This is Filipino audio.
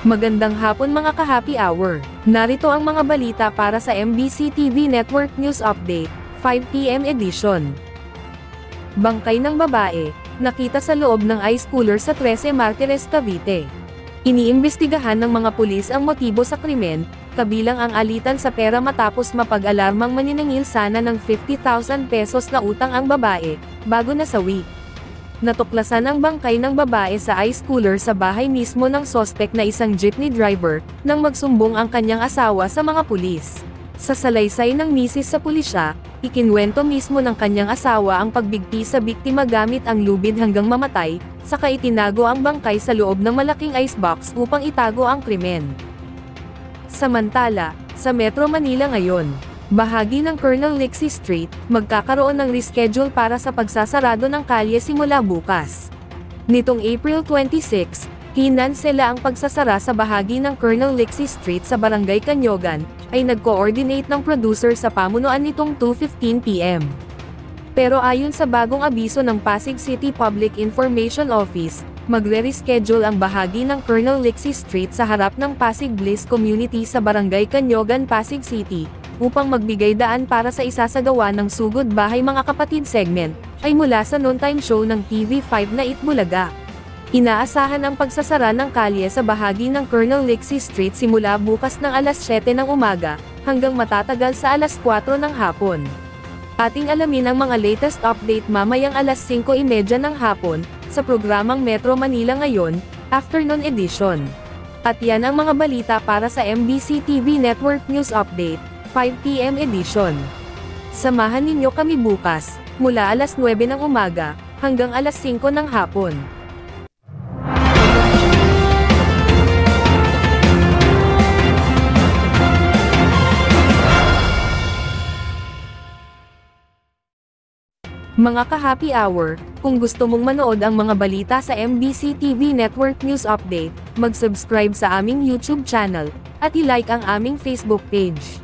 Magandang hapon mga ka-happy hour. Narito ang mga balita para sa MBC TV Network News Update, 5 PM edition. Bangkay ng babae, nakita sa loob ng ice cooler sa 13 Martires, Cavite. Iniimbestigahan ng mga pulis ang motibo sa krimen, kabilang ang alitan sa pera matapos mapag-alarmang maniningil sana ng 50,000 pesos na utang ang babae, bago nasawi. Natuklasan ang bangkay ng babae sa ice cooler sa bahay mismo ng sospek na isang jeepney driver, nang magsumbong ang kanyang asawa sa mga pulis. Sa salaysay ng misis sa pulisya, ikinwento mismo ng kanyang asawa ang pagbigti sa biktima gamit ang lubid hanggang mamatay, saka itinago ang bangkay sa loob ng malaking icebox upang itago ang krimen. Samantala, sa Metro Manila ngayon, bahagi ng Colonel Lixie Street, magkakaroon ng reschedule para sa pagsasarado ng kalye simula bukas. Nitong April 26, kinansela ang pagsasara sa bahagi ng Colonel Lixie Street sa Barangay Canyogan, ay nag-coordinate ng producer sa pamunuan nitong 2:15 PM. Pero ayon sa bagong abiso ng Pasig City Public Information Office, magre-reschedule ang bahagi ng Colonel Lixie Street sa harap ng Pasig Bliss Community sa Barangay Canyogan, Pasig City, upang magbigay daan para sa isasagawa ng Sugod Bahay Mga Kapatid segment, ay mula sa noontime show ng TV5 na Itbulaga. Inaasahan ang pagsasara ng kalye sa bahagi ng Colonel Lixie Street simula bukas ng alas 7 ng umaga, hanggang matatagal sa alas 4 ng hapon. Ating alamin ang mga latest update mamayang alas 5:30 ng hapon, sa programang Metro Manila Ngayon, Afternoon Edition. At yan ang mga balita para sa MBC TV Network News Update, 5 PM edition. Samahan ninyo kami bukas, mula alas 9 ng umaga, hanggang alas 5 ng hapon. Mga ka-happy hour, kung gusto mong manood ang mga balita sa MBC TV Network News Update, mag-subscribe sa aming YouTube channel, at i-like ang aming Facebook page.